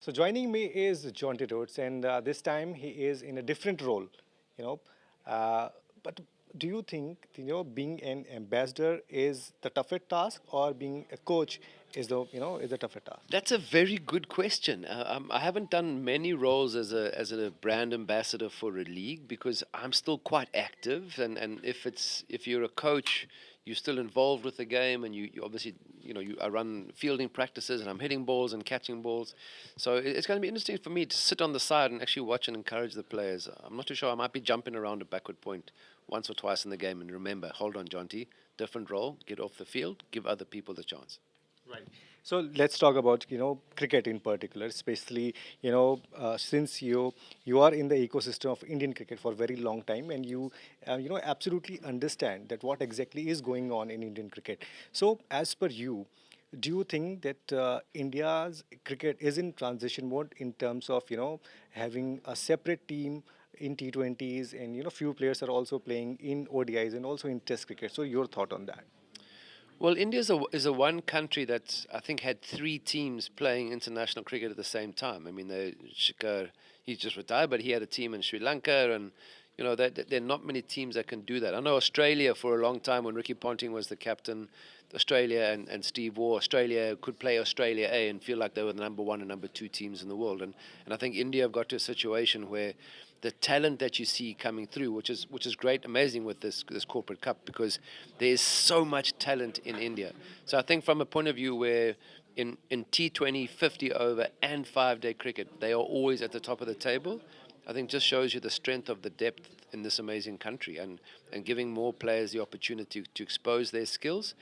So joining me is Jonty Rhodes, and this time he is in a different role, you know. But do you think being an ambassador is the tougher task, or being a coach is the tougher task? That's a very good question. I haven't done many roles as a brand ambassador for a league because I'm still quite active, and if you're a coach, you're still involved with the game, and you obviously I run fielding practices and I'm hitting balls and catching balls, so it's going to be interesting for me to sit on the side and actually watch and encourage the players. I'm not too sure. I might be jumping around a backward point once or twice in the game, and remember, hold on, Jonty, different role, get off the field, give other people the chance. Right. So let's talk about cricket in particular, especially since you are in the ecosystem of Indian cricket for a very long time, and you absolutely understand that what exactly is going on in Indian cricket. So as per you, do you think that India's cricket is in transition mode in terms of having a separate team in T20s, and few players are also playing in ODIs and also in Test cricket? So your thought on that? Well, India is a one country that I think had three teams playing international cricket at the same time. I mean, Shikhar, he's just retired, but he had a team in Sri Lanka, and there are not many teams that can do that. I know Australia for a long time when Ricky Ponting was the captain. Australia and Steve Waugh, Australia could play Australia A and feel like they were the number one and number two teams in the world. And I think India have got to a situation where the talent that you see coming through, which is great, amazing with this corporate cup, because there is so much talent in India. So I think from a point of view where in T20, 50 over and 5-day cricket, they are always at the top of the table. I think just shows you the strength of the depth in this amazing country, and giving more players the opportunity to expose their skills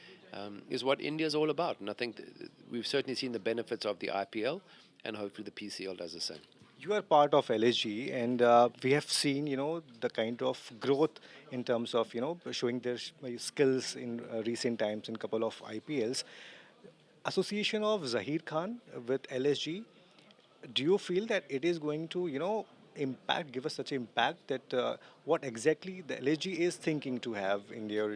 is what India is all about. And I think we've certainly seen the benefits of the IPL, and hopefully the PCL does the same. You are part of LSG, and we have seen, the kind of growth in terms of, showing their skills in recent times in couple of IPLs. Association of Zaheer Khan with LSG, do you feel that it is going to, give us such impact that what exactly the LSG is thinking to have in their,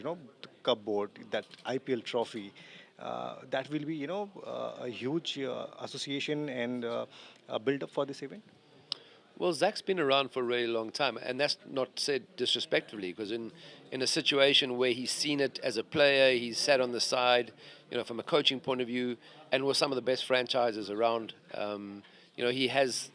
cupboard, that IPL trophy, that will be, a huge association and a build up for this event? Well, Zach's been around for a really long time, and that's not said disrespectfully, because in a situation where he's seen it as a player, he's sat on the side, from a coaching point of view, and with some of the best franchises around. He has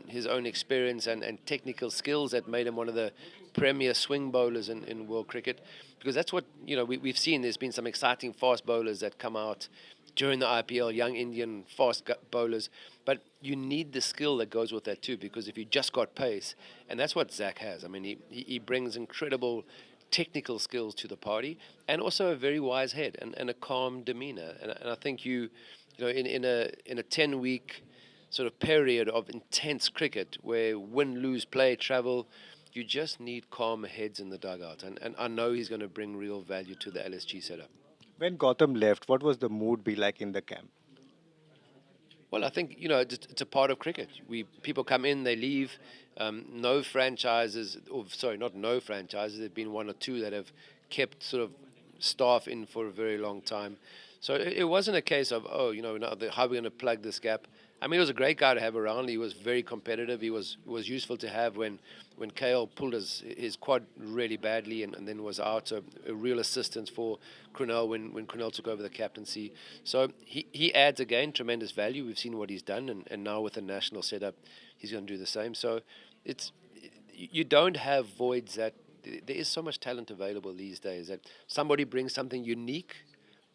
his own experience and technical skills that made him one of the premier swing bowlers in world cricket, because that's what we've seen. There's been some exciting fast bowlers that come out during the IPL, young Indian fast bowlers. But you need the skill that goes with that too, because if you just got pace, and that's what Zach has. I mean, he brings incredible technical skills to the party, and also a very wise head and a calm demeanor. And I think in a 10-week sort of period of intense cricket where win, lose, play, travel, you just need calmer heads in the dugout. And I know he's going to bring real value to the LSG setup. When Gotham left, what was the mood be like in the camp? Well, I think it's a part of cricket. We people come in, they leave. No franchises, or sorry, not no franchises. There've been one or two that have kept sort of staff in for a very long time. So it wasn't a case of how are we going to plug this gap. I mean, he was a great guy to have around. He was very competitive. He was useful to have when Kale pulled his quad really badly and then was out. So a real assistance for Crunell when Crunell took over the captaincy. So he adds again tremendous value. We've seen what he's done, and now with the national setup, he's going to do the same. So it's you don't have voids. That there is so much talent available these days that somebody brings something unique,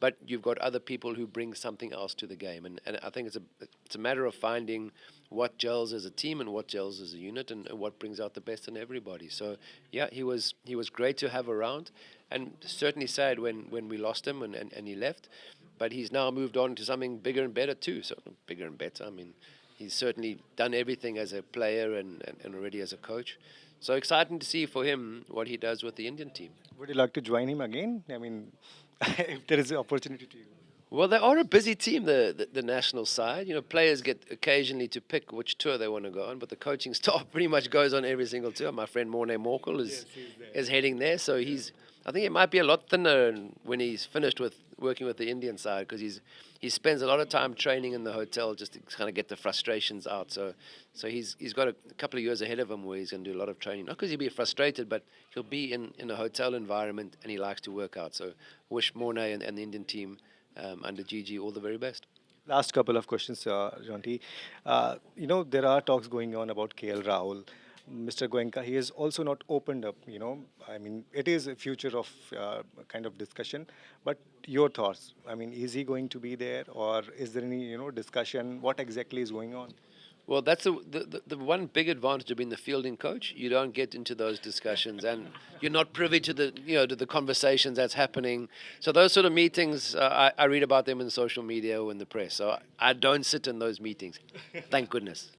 but you've got other people who bring something else to the game. And I think it's a matter of finding what gels as a team and what gels as a unit, and what brings out the best in everybody. So yeah, he was great to have around, and certainly sad when we lost him and he left. But he's now moved on to something bigger and better too. So bigger and better. I mean, he's certainly done everything as a player and already as a coach. So exciting to see for him what he does with the Indian team. Would you like to join him again? I mean, if there is an opportunity to you. Well, they are a busy team, the national side. Players get occasionally to pick which tour they want to go on, but the coaching staff pretty much goes on every single tour. My friend Morne Morkel Yes, he's there. is heading there, so I think it might be a lot thinner when he's finished working with the Indian side because he spends a lot of time training in the hotel just to kind of get the frustrations out. So he's got a couple of years ahead of him where he's going to do a lot of training. Not because he'll be frustrated, but he'll be in a hotel environment and he likes to work out. So wish Mornay and the Indian team under Gigi all the very best. Last couple of questions, Jonty. There are talks going on about KL Rahul. Mr. Goenka, he has also not opened up, I mean, it is a future of kind of discussion, but your thoughts, I mean, is he going to be there or is there any, discussion? What exactly is going on? Well, that's the one big advantage of being the fielding coach. You don't get into those discussions, and you're not privy to the conversations that's happening. So those sort of meetings, I read about them in social media or in the press. So I don't sit in those meetings. Thank goodness.